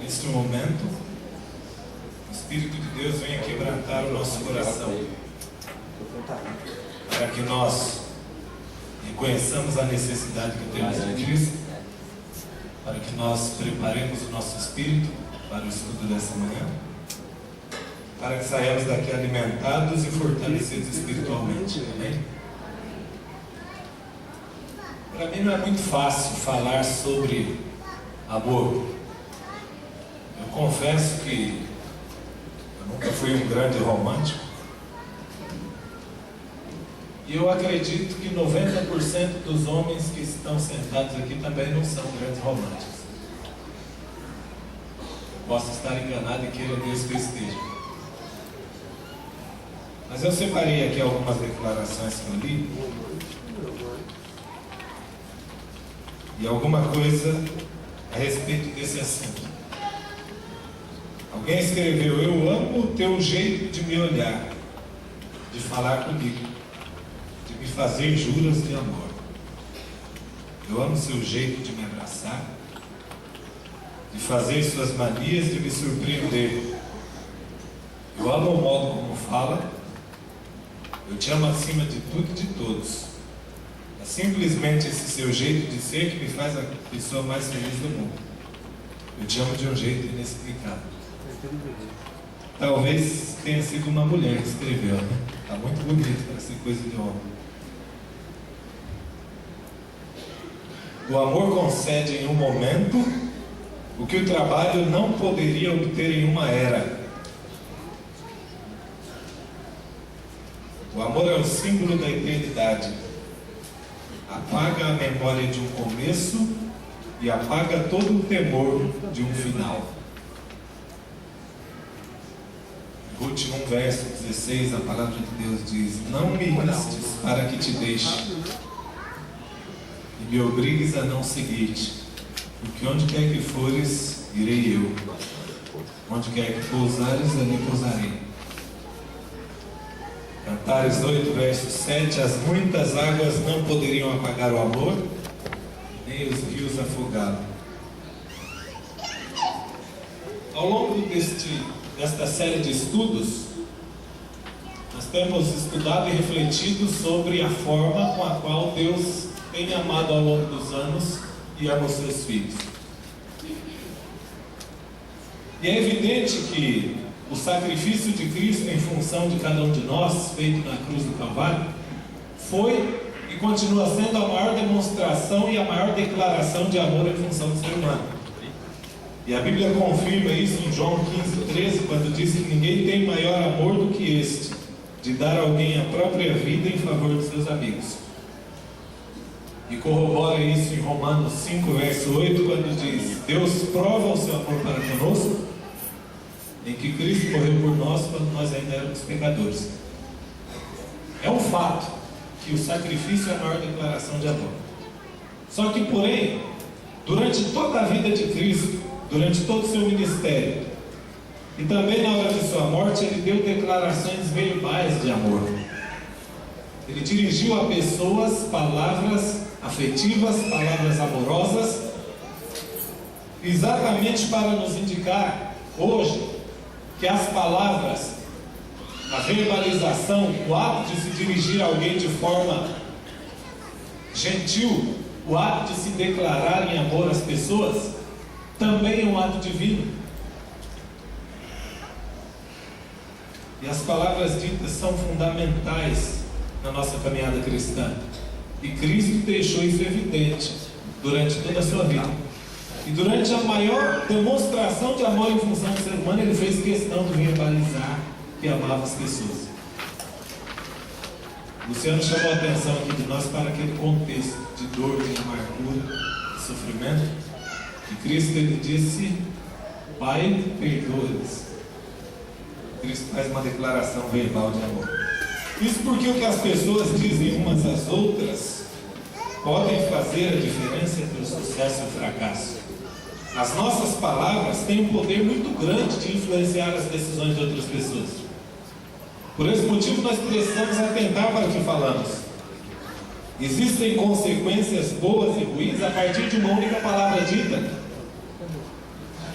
Neste momento, o Espírito de Deus venha quebrantar o nosso coração, para que nós reconheçamos a necessidade que temos de Cristo, para que nós preparemos o nosso espírito para o estudo dessa manhã, para que saiamos daqui alimentados e fortalecidos espiritualmente. Amém? Para mim não é muito fácil falar sobre amor. Eu confesso que eu nunca fui um grande romântico. E eu acredito que 90% dos homens que estão sentados aqui também não são grandes românticos. Eu posso estar enganado e queira Deus que eu esteja. Mas eu separei aqui algumas declarações que eu li. E alguma coisa a respeito desse assunto. Alguém escreveu: eu amo o teu jeito de me olhar, de falar comigo, de me fazer juras de amor. Eu amo o seu jeito de me abraçar, de fazer suas manias, de me surpreender. Eu amo o modo como fala. Eu te amo acima de tudo e de todos. É simplesmente esse seu jeito de ser que me faz a pessoa mais feliz do mundo. Eu te amo de um jeito inexplicável. Talvez tenha sido uma mulher que escreveu, né? Está muito bonito para ser coisa de homem. O amor concede em um momento o que o trabalho não poderia obter em uma era. O amor é o símbolo da eternidade. Apaga a memória de um começo e apaga todo o temor de um final. verso 16, a palavra de Deus diz: não me instes para que te deixe e me obrigues a não seguir-te, porque onde quer que fores, irei eu, onde quer que pousares, ali pousarei. Cantares 8, verso 7: as muitas águas não poderiam apagar o amor, nem os rios afogá-lo. Ao longo desta série de estudos, nós temos estudado e refletido sobre a forma com a qual Deus tem amado ao longo dos anos e ama os seus filhos. E é evidente que o sacrifício de Cristo em função de cada um de nós, feito na cruz do Calvário, foi e continua sendo a maior demonstração e a maior declaração de amor em função do ser humano. E a Bíblia confirma isso em João 15:13, quando diz que ninguém tem maior amor do que este, de dar a alguém a própria vida em favor dos seus amigos. E corrobora isso em Romanos 5, verso 8, quando diz: Deus prova o seu amor para conosco, em que Cristo morreu por nós quando nós ainda éramos pecadores. É um fato que o sacrifício é a maior declaração de amor. Só que, porém, durante toda a vida de Cristo, durante todo o seu ministério, e também na hora de sua morte, ele deu declarações verbais de amor. Ele dirigiu a pessoas palavras afetivas, palavras amorosas, exatamente para nos indicar hoje que as palavras, a verbalização, o ato de se dirigir a alguém de forma gentil, o ato de se declarar em amor às pessoas, também é um ato divino. E as palavras ditas são fundamentais na nossa caminhada cristã. E Cristo deixou isso evidente durante toda a sua vida. E durante a maior demonstração de amor em função do ser humano, ele fez questão de verbalizar que amava as pessoas. Luciano chamou a atenção aqui de nós para aquele contexto de dor, de amargura, de sofrimento. E Cristo, ele disse: Pai, perdoa-lhes. Cristo faz uma declaração verbal de amor. Isso porque o que as pessoas dizem umas às outras podem fazer a diferença entre o sucesso e o fracasso. As nossas palavras têm um poder muito grande de influenciar as decisões de outras pessoas. Por esse motivo, nós precisamos atentar para o que falamos. Existem consequências boas e ruins a partir de uma única palavra dita.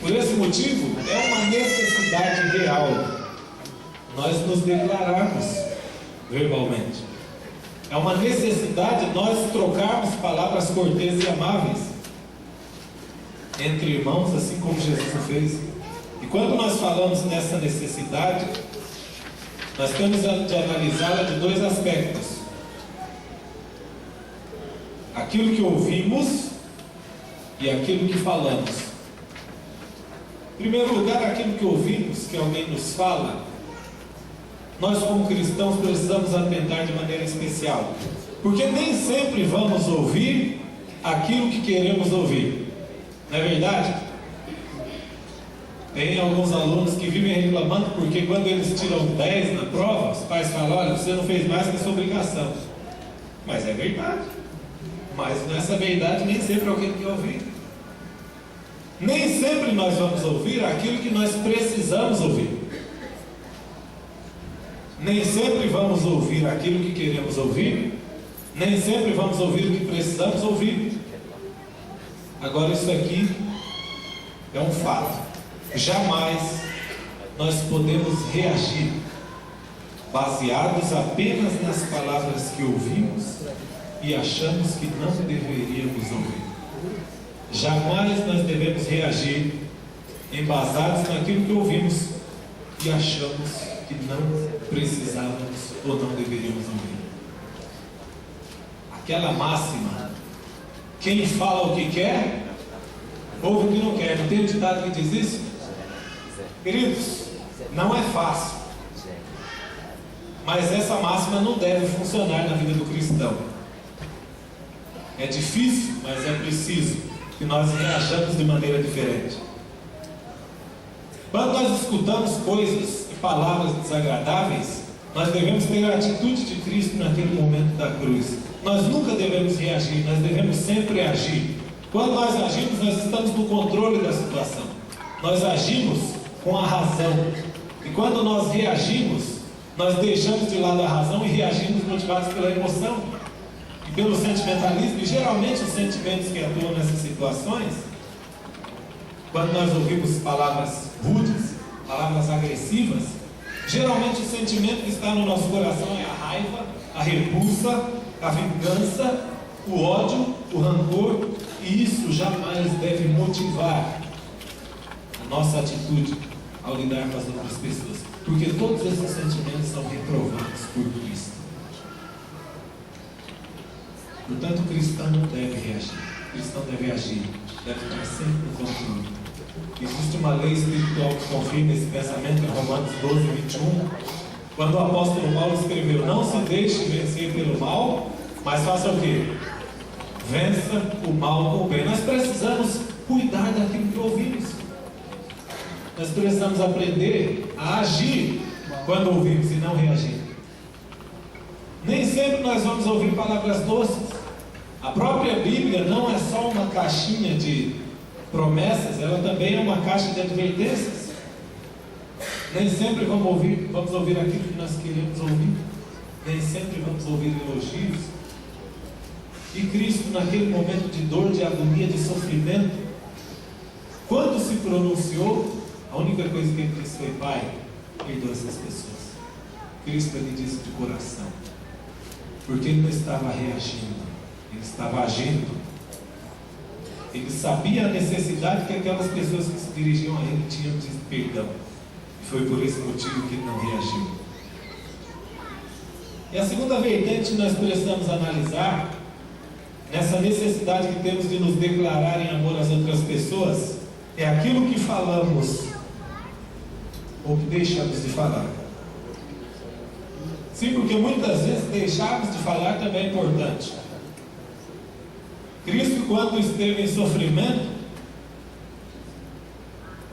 Por esse motivo, é uma necessidade real nós nos declararmos verbalmente. É uma necessidade nós trocarmos palavras corteses e amáveis entre irmãos, assim como Jesus o fez. E quando nós falamos nessa necessidade, nós temos de analisá-la de dois aspectos: aquilo que ouvimos e aquilo que falamos. Em primeiro lugar, aquilo que ouvimos, que alguém nos fala, nós como cristãos precisamos atentar de maneira especial, porque nem sempre vamos ouvir aquilo que queremos ouvir, não é verdade? Tem alguns alunos que vivem reclamando porque quando eles tiram 10 na prova, os pais falam: olha, você não fez mais que a sua obrigação. Mas é verdade. Mas nessa verdade nem sempre alguém quer ouvir. Nem sempre nós vamos ouvir aquilo que nós precisamos ouvir. Nem sempre vamos ouvir aquilo que queremos ouvir. Nem sempre vamos ouvir o que precisamos ouvir. Agora, isso aqui é um fato. Jamais nós podemos reagir baseados apenas nas palavras que ouvimos e achamos que não deveríamos ouvir. Jamais nós devemos reagir embasados naquilo que ouvimos e achamos que não precisávamos ou não deveríamos ouvir. Aquela máxima: quem fala o que quer, ouve o que não quer. Não tem um ditado que diz isso? Queridos, não é fácil, mas essa máxima não deve funcionar na vida do cristão. É difícil, mas é preciso que nós reajamos de maneira diferente. Quando nós escutamos coisas e palavras desagradáveis, nós devemos ter a atitude de Cristo naquele momento da cruz. Nós nunca devemos reagir, nós devemos sempre agir. Quando nós agimos, nós estamos no controle da situação. Nós agimos com a razão. E quando nós reagimos, nós deixamos de lado a razão e reagimos motivados pela emoção e pelo sentimentalismo. E geralmente os sentimentos que atuam nessas situações, quando nós ouvimos palavras rudes, palavras agressivas, geralmente o sentimento que está no nosso coração é a raiva, a repulsa, a vingança, o ódio, o rancor, e isso jamais deve motivar a nossa atitude ao lidar com as outras pessoas, porque todos esses sentimentos são reprovados por Cristo. Portanto, o cristão não deve reagir, o cristão deve agir, deve estar sempre no controle. Existe uma lei espiritual que confirma esse pensamento em Romanos 12, 21, quando o apóstolo Paulo escreveu: não se deixe vencer pelo mal, mas faça o quê? Vença o mal com o bem. Nós precisamos cuidar daquilo que ouvimos. Nós precisamos aprender a agir quando ouvimos e não reagir. Nem sempre nós vamos ouvir palavras doces. A própria Bíblia não é só uma caixinha de promessas, ela também é uma caixa de advertências. Nem sempre vamos ouvir aquilo que nós queremos ouvir. Nem sempre vamos ouvir elogios. E Cristo, naquele momento de dor, de agonia, de sofrimento, quando se pronunciou, a única coisa que ele disse foi: Pai, perdoa essas pessoas. Cristo lhe disse de coração, porque ele não estava reagindo, ele estava agindo. Ele sabia a necessidade que aquelas pessoas que se dirigiam a ele tinham de perdão, e foi por esse motivo que ele não reagiu. E a segunda vertente que nós precisamos analisar, nessa necessidade que temos de nos declarar em amor às outras pessoas, é aquilo que falamos ou que deixamos de falar. Sim, porque muitas vezes deixarmos de falar também é importante. Cristo, quando esteve em sofrimento,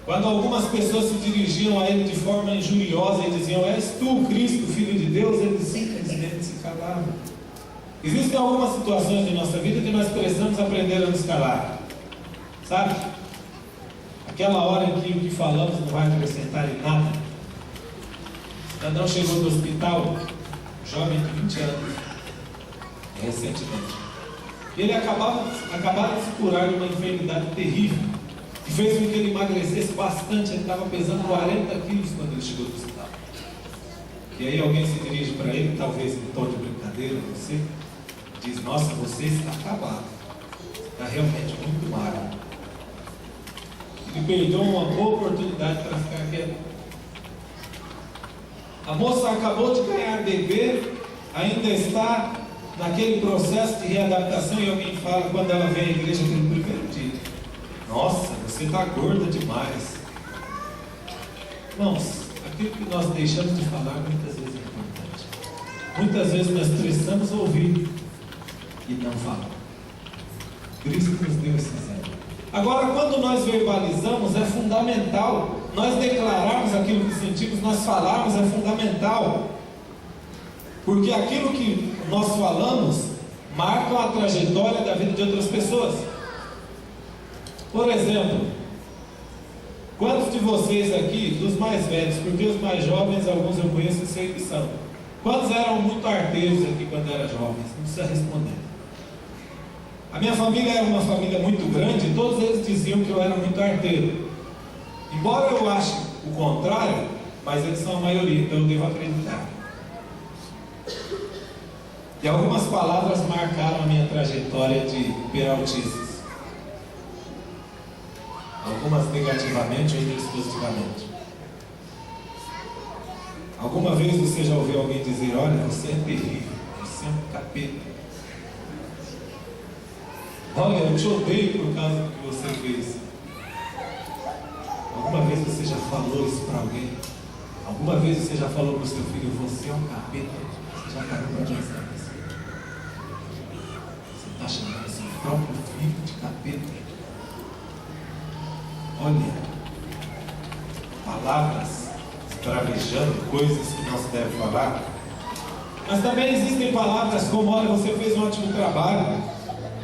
quando algumas pessoas se dirigiam a ele de forma injuriosa e diziam: és tu, Cristo, Filho de Deus, ele simplesmente se calava. Existem algumas situações de nossa vida que nós precisamos aprender a nos calar, sabe? Aquela hora em que o que falamos não vai acrescentar em nada. O cidadão chegou do hospital, jovem de 20 anos, recentemente. Ele acabava de se curar de uma enfermidade terrível, que fez com que ele emagrecesse bastante. Ele estava pesando 40 quilos quando ele chegou do hospital. E aí alguém se dirige para ele, talvez em tom de brincadeira, você diz: nossa, você está acabado, está realmente muito magro. Ele perdeu uma boa oportunidade para ficar quieto. A moça acabou de ganhar bebê, ainda está naquele processo de readaptação, e alguém fala, quando ela vem à igreja pelo primeiro dia: nossa, você está gorda demais. Irmãos, aquilo que nós deixamos de falar muitas vezes é importante. Muitas vezes nós precisamos ouvir e não falar. Cristo nos deu esse exemplo. Agora, quando nós verbalizamos, é fundamental nós declararmos aquilo que sentimos, nós falarmos, é fundamental, porque aquilo que nós falamos marca a trajetória da vida de outras pessoas. Por exemplo, quantos de vocês aqui, dos mais velhos, porque os mais jovens, alguns eu conheço e sei que são, quantos eram muito arteiros aqui quando eram jovens? Não precisa responder. A minha família era uma família muito grande e todos eles diziam que eu era muito arteiro. Embora eu ache o contrário, mas eles são a maioria, então eu devo acreditar. E algumas palavras marcaram a minha trajetória de peraltices. Algumas negativamente, outras positivamente. Alguma vez você já ouviu alguém dizer: olha, você é terrível, você é um capeta. Olha, eu te odeio por causa do que você fez. Alguma vez você já falou isso para alguém? Alguma vez você já falou para o seu filho: você é um capeta? Você já parou para pensar nisso? Você está chamando seu próprio filho de capeta? Olha, palavras travejando coisas que não se deve falar. Mas também existem palavras como: olha, você fez um ótimo trabalho,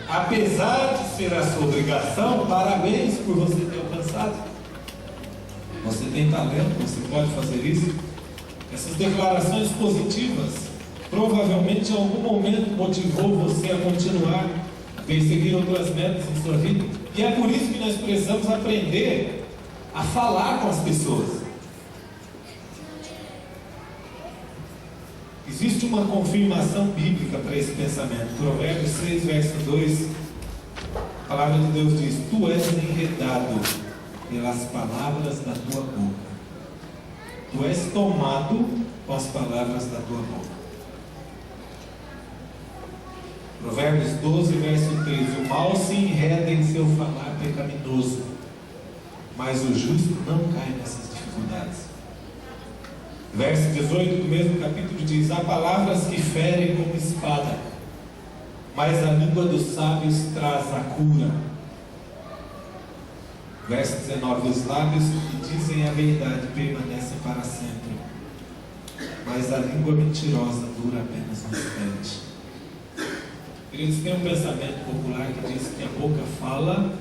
apesar de ser a sua obrigação, parabéns por você ter alcançado. Você tem talento, você pode fazer isso. Essas declarações positivas provavelmente em algum momento motivou você a continuar, a perseguir outras metas em sua vida. E é por isso que nós precisamos aprender a falar com as pessoas. Existe uma confirmação bíblica para esse pensamento. Provérbios 6, verso 2, a palavra de Deus diz: tu és enredado pelas palavras da tua boca. Tu és tomado com as palavras da tua boca. Provérbios 12, verso 3: o mal se enreda em seu falar pecaminoso, mas o justo não cai nessas dificuldades. Verso 18 do mesmo capítulo diz: há palavras que ferem como espada, mas a língua dos sábios traz a cura. Verso 19: os lábios que dizem a verdade permanecem para sempre, mas a língua mentirosa dura apenas um instante. Queridos, tem um pensamento popular que diz que a boca fala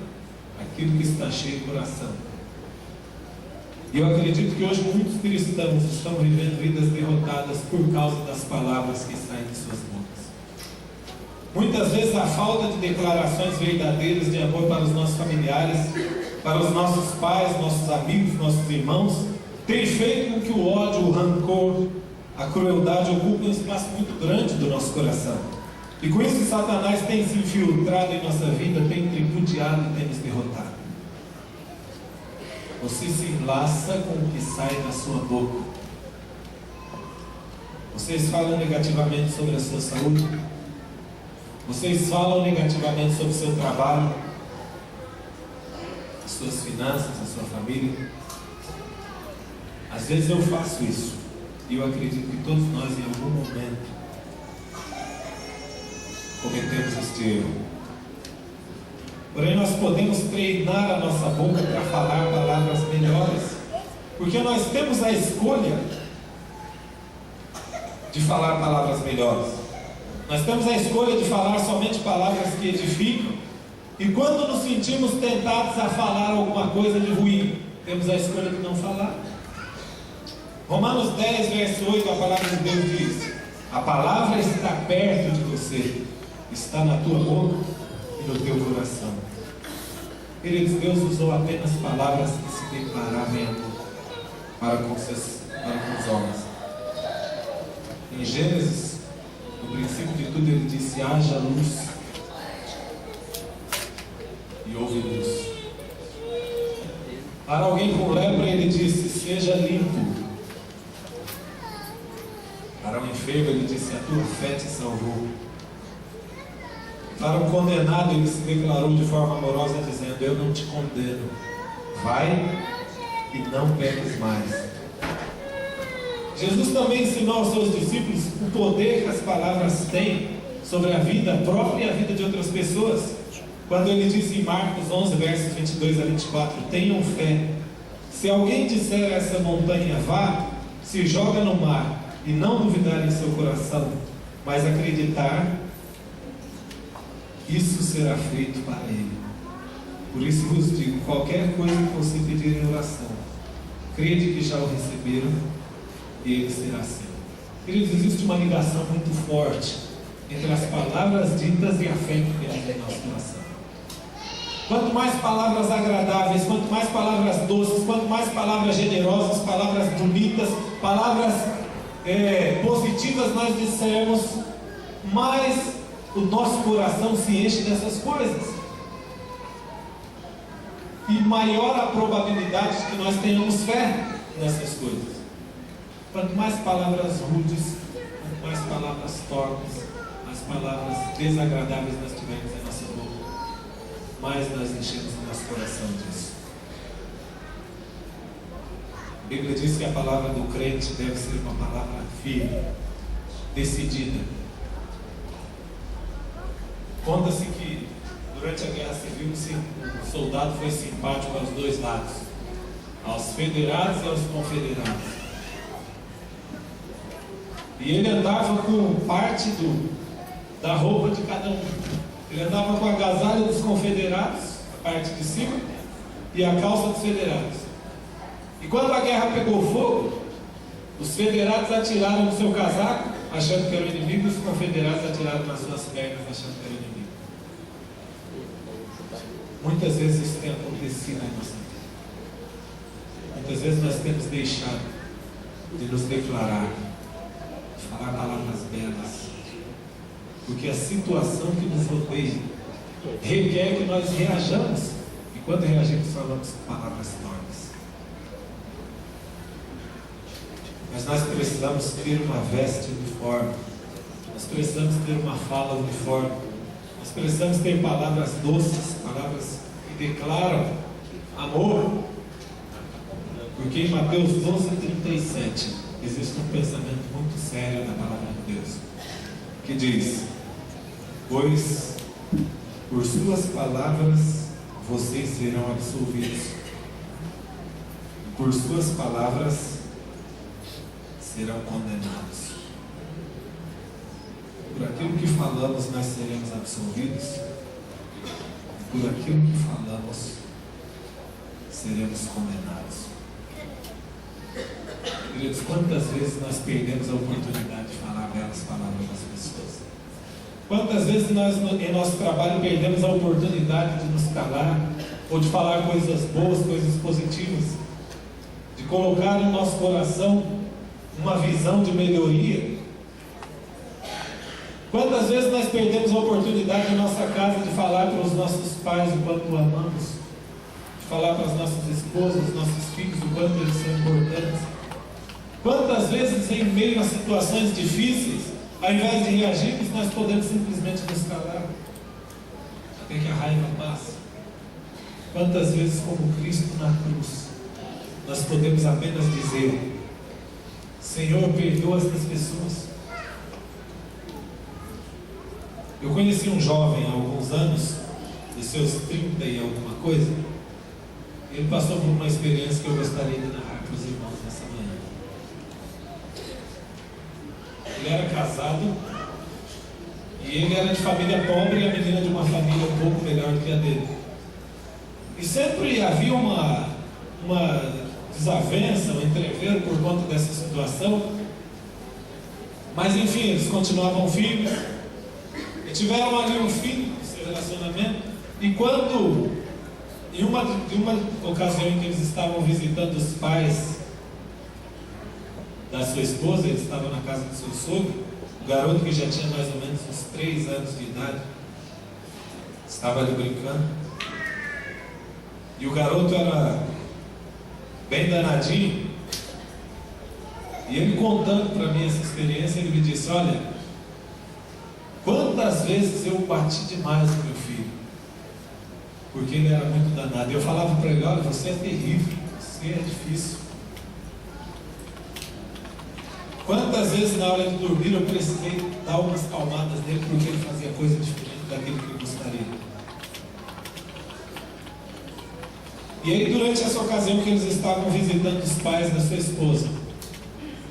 aquilo que está cheio do coração. E eu acredito que hoje muitos cristãos estão vivendo vidas derrotadas por causa das palavras que saem de suas bocas. Muitas vezes a falta de declarações verdadeiras de amor para os nossos familiares, para os nossos pais, nossos amigos, nossos irmãos, tem feito com que o ódio, o rancor, a crueldade ocupem um espaço muito grande do nosso coração. E com isso Satanás tem se infiltrado em nossa vida, tem tripudiado e tem nos derrotado. Você se enlaça com o que sai da sua boca. Vocês falam negativamente sobre a sua saúde. Vocês falam negativamente sobre o seu trabalho, as suas finanças, a sua família. Às vezes eu faço isso. E eu acredito que todos nós em algum momento cometemos este erro. Porém, nós podemos treinar a nossa boca para falar palavras melhores, porque nós temos a escolha de falar palavras melhores. Nós temos a escolha de falar somente palavras que edificam, e quando nos sentimos tentados a falar alguma coisa de ruim, temos a escolha de não falar. Romanos 10, verso 8, a palavra de Deus diz: a palavra está perto de você, está na tua boca e no teu coração. Queridos, Deus usou apenas palavras que se declaravam em amor para com os homens. Em Gênesis, no princípio de tudo, ele disse: haja luz, e houve luz. Para alguém com lepra, ele disse: seja limpo. Para um enfermo, ele disse: a tua fé te salvou. Para um condenado, ele se declarou de forma amorosa, dizendo: eu não te condeno, vai e não peques mais. Jesus também ensinou aos seus discípulos o poder que as palavras têm sobre a vida própria e a vida de outras pessoas, quando ele disse em Marcos 11, versos 22 a 24: tenham fé, se alguém disser a essa montanha vá, se joga no mar, e não duvidar em seu coração, mas acreditar, isso será feito para ele. Por isso vos digo: qualquer coisa que você pedir em oração, crede que já o receberam, e ele será seu. Queridos, existe uma ligação muito forte entre as palavras ditas e a fé que temos em nosso coração. Quanto mais palavras agradáveis, quanto mais palavras doces, quanto mais palavras generosas, palavras bonitas, palavras positivas nós dissermos, mais o nosso coração se enche dessas coisas, e maior a probabilidade de que nós tenhamos fé nessas coisas. Quanto mais palavras rudes, quanto mais palavras torpes, mais palavras desagradáveis nós tivermos em nossa boca, mais nós enchemos o nosso coração disso. A Bíblia diz que a palavra do crente deve ser uma palavra firme, decidida. Conta-se que durante a Guerra Civil o soldado foi simpático aos dois lados, aos federados e aos confederados. E ele andava com parte da roupa de cada um. Ele andava com a agasalho dos confederados, a parte de cima, e a calça dos federados. E quando a guerra pegou fogo, os federados atiraram no seu casaco, achando que era o inimigo, e os confederados atiraram nas suas pernas, achando que era o inimigo. Muitas vezes isso tem acontecido em nossa vida. Muitas vezes nós temos deixado de nos declarar, de falar palavras belas, porque a situação que nos rodeia requer que nós reajamos, e quando reagimos falamos palavras tortas. Mas nós precisamos ter uma veste uniforme, nós precisamos ter uma fala uniforme, nós precisamos ter palavras doces, palavras que declaram amor, porque em Mateus 12:37 existe um pensamento muito sério na palavra de Deus, que diz: pois por suas palavras vocês serão absolvidos, e por suas palavras serão condenados. Por aquilo que falamos nós seremos absolvidos, e por aquilo que falamos seremos condenados. Queridos, quantas vezes nós perdemos a oportunidade de falar belas palavras às pessoas? Quantas vezes nós, em nosso trabalho, perdemos a oportunidade de nos calar, ou de falar coisas boas, coisas positivas, de colocar no nosso coração uma visão de melhoria? Quantas vezes nós perdemos a oportunidade em nossa casa de falar para os nossos pais o quanto amamos, de falar para as nossas esposas, nossos filhos o quanto eles são importantes? Quantas vezes em meio a situações difíceis, ao invés de reagirmos, nós podemos simplesmente nos calar até que a raiva passe? Quantas vezes, como Cristo na cruz, nós podemos apenas dizer: Senhor, perdoa essas pessoas. Eu conheci um jovem há alguns anos, de seus 30 e alguma coisa. Ele passou por uma experiência que eu gostaria de narrar para os irmãos nessa manhã. Ele era casado e ele era de família pobre e a menina de uma família um pouco melhor do que a dele. E sempre havia uma desavença, um entrevero por conta dessa situação. Mas enfim, eles continuavam firmes e tiveram ali um fim do seu relacionamento. E quando, em uma ocasião em que eles estavam visitando os pais da sua esposa, eles estavam na casa do seu sogro, o garoto, que já tinha mais ou menos uns 3 anos de idade, estava ali brincando. E o garoto era bem danadinho. E ele contando para mim essa experiência, ele me disse: olha, quantas vezes eu bati demais no meu filho, porque ele era muito danado. E eu falava para ele: olha, você é terrível, você é difícil. Quantas vezes na hora de dormir eu precisei dar umas palmadas nele, porque ele fazia coisa diferente daquilo que eu gostaria. E aí, durante essa ocasião que eles estavam visitando os pais da sua esposa,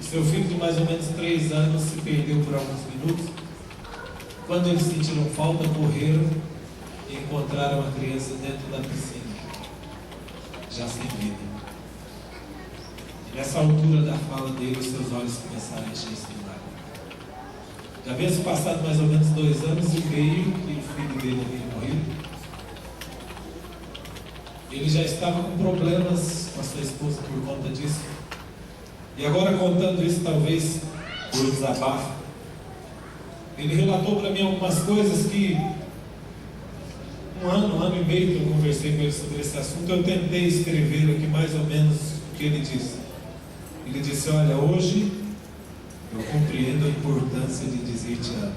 seu filho de mais ou menos 3 anos se perdeu por alguns minutos. Quando eles sentiram falta, correram e encontraram a criança dentro da piscina, já sem vida. E nessa altura da fala dele, os seus olhos começaram a encher de lágrimas. Já havia se passado mais ou menos 2 anos e meio que o filho dele havia morrido. Ele já estava com problemas com a sua esposa por conta disso. E agora, contando isso, talvez por desabafo, ele relatou para mim algumas coisas que um ano e meio que eu conversei com ele sobre esse assunto. Eu tentei escrever aqui mais ou menos o que ele disse. Ele disse: olha, hoje eu compreendo a importância de dizer te amo.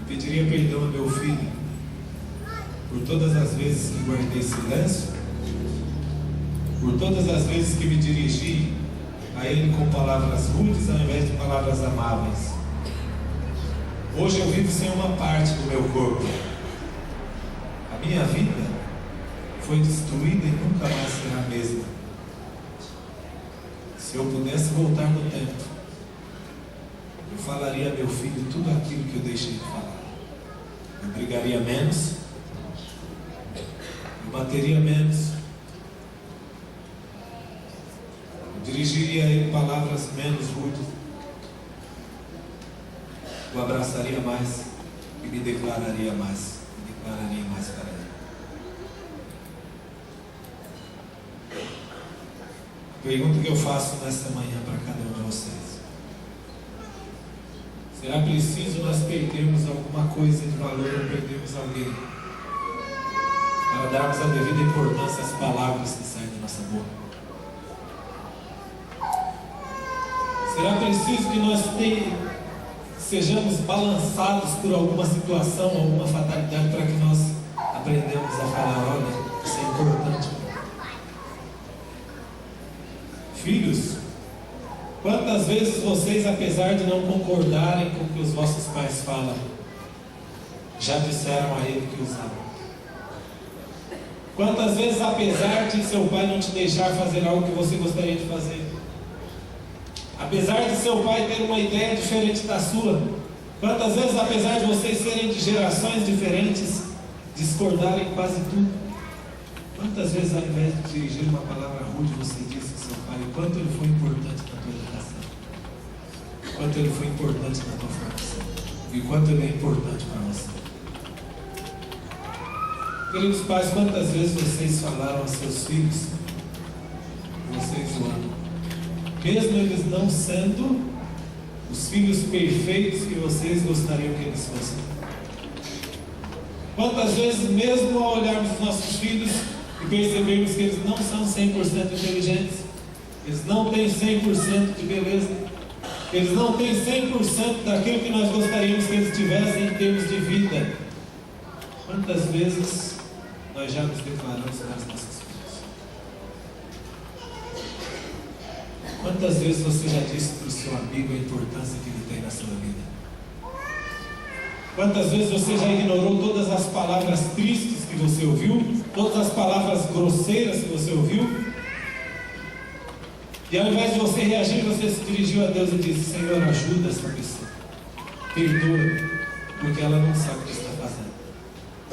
E pediria perdão ao meu filho por todas as vezes que guardei silêncio, por todas as vezes que me dirigi a ele com palavras rudes ao invés de palavras amáveis. Hoje eu vivo sem uma parte do meu corpo. A minha vida foi destruída e nunca mais será a mesma. Se eu pudesse voltar no tempo, eu falaria a meu filho tudo aquilo que eu deixei de falar. Eu brigaria menos, eu bateria menos, eu dirigiria a ele palavras menos rudes, eu abraçaria mais e me declararia mais para ele. A pergunta que eu faço nesta manhã para cada um de vocês: será preciso nós perdermos alguma coisa de valor ou perdermos alguém para darmos a devida importância às palavras que saem da nossa boca? Será preciso que nós sejamos balançados por alguma situação, alguma fatalidade, para que nós aprendamos a falar: olha, isso é importante. Filhos, quantas vezes vocês, apesar de não concordarem com o que os vossos pais falam, já disseram a ele que os amam? Quantas vezes, apesar de seu pai não te deixar fazer algo que você gostaria de fazer, apesar de seu pai ter uma ideia diferente da sua, quantas vezes, apesar de vocês serem de gerações diferentes, discordarem quase tudo, quantas vezes, ao invés de dirigir uma palavra rude, você disse ao seu pai o quanto ele foi importante na tua educação, o quanto ele foi importante na tua formação e o quanto ele é importante para você? Queridos pais, quantas vezes vocês falaram aos seus filhos que vocês o amam, mesmo eles não sendo os filhos perfeitos que vocês gostariam que eles fossem? Quantas vezes, mesmo ao olharmos os nossos filhos e percebermos que eles não são 100% inteligentes, eles não têm 100% de beleza, eles não têm 100% daquilo que nós gostaríamos que eles tivessem em termos de vida, quantas vezes nós já nos declaramos para as nossas filhas? Quantas vezes você já disse para o seu amigo a importância que ele tem na sua vida? Quantas vezes você já ignorou todas as palavras tristes que você ouviu, todas as palavras grosseiras que você ouviu, e ao invés de você reagir, você se dirigiu a Deus e disse: Senhor, ajuda essa pessoa, perdoa, porque ela não sabe o que está fazendo?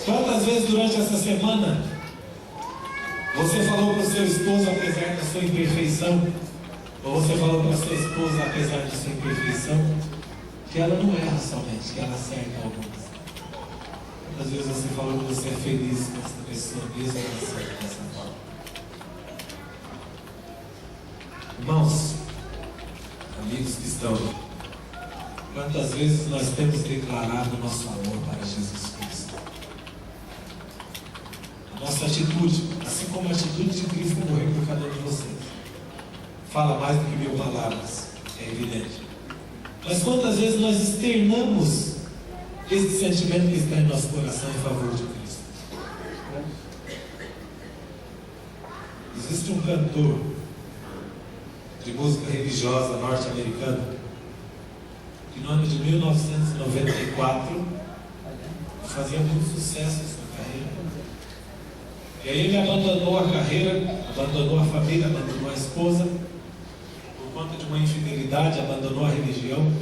Quantas vezes durante essa semana você falou para o seu esposo, apesar da sua imperfeição, ou você falou para a sua esposa, apesar da sua imperfeição, que ela não erra somente, que ela acerta algumas? Quantas vezes você falou que você é feliz com essa pessoa, mesmo ela acerta dessa forma? Irmãos, amigos que estão, quantas vezes nós temos declarado nosso amor para Jesus Cristo? A nossa atitude, assim como a atitude de Cristo morrer por cada um de vocês, fala mais do que 1000 palavras, é evidente. Mas quantas vezes nós externamos esse sentimento que está em nosso coração em favor de Cristo? Existe um cantor de música religiosa norte-americano que no ano de 1994 fazia muito sucesso em sua carreira. E aí ele abandonou a carreira, abandonou a família, abandonou a esposa, por conta de uma infidelidade, abandonou a religião.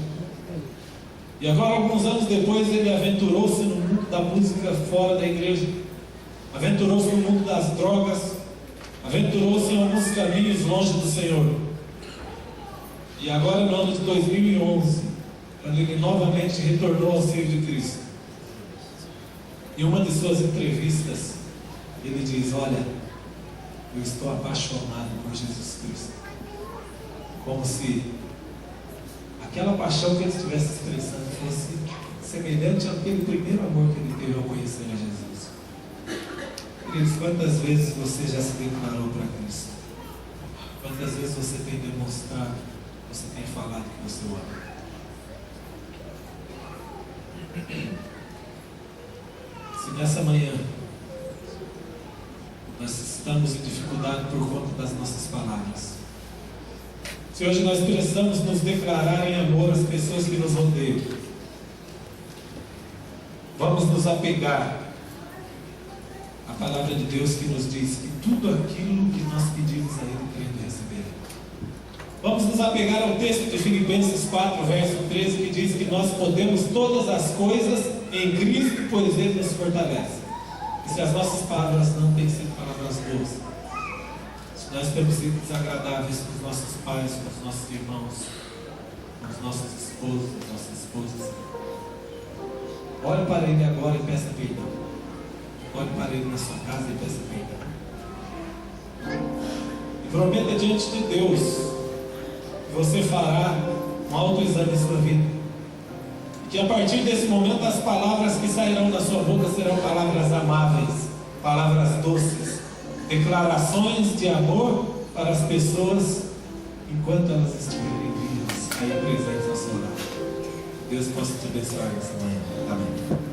E agora, alguns anos depois, ele aventurou-se no mundo da música fora da igreja, aventurou-se no mundo das drogas, aventurou-se em alguns caminhos longe do Senhor. E agora, no ano de 2011, quando ele novamente retornou ao seio de Cristo, em uma de suas entrevistas, ele diz: olha, eu estou apaixonado por Jesus Cristo. Como se aquela paixão que ele estivesse expressando fosse semelhante àquele primeiro amor que ele teve ao conhecer a Jesus. Queridos, quantas vezes você já se declarou para Cristo? Quantas vezes você tem demonstrado, você tem falado que você o ama? Se nessa manhã nós estamos em dificuldade por conta das nossas palavras, se hoje nós precisamos nos declarar em amor às pessoas que nos rodeiam, vamos nos apegar à palavra de Deus que nos diz que tudo aquilo que nós pedimos a Ele, crendo receberemos. Vamos nos apegar ao texto de Filipenses 4, verso 13, que diz que nós podemos todas as coisas em Cristo, pois Ele nos fortalece. E se as nossas palavras não têm sido palavras boas, se nós temos sido desagradáveis com os nossos pais, com os nossos irmãos, com os nossos esposos, com as nossas esposas, olhe para Ele agora e peça perdão. Olhe para Ele na sua casa e peça perdão. E prometa diante de Deus que você fará um autoexame em sua vida. E que a partir desse momento as palavras que sairão da sua boca serão palavras amáveis, palavras doces, declarações de amor para as pessoas enquanto elas estiverem vivas, aí presentes ao seu lado. Deus possa te abençoar nessa manhã. Amém.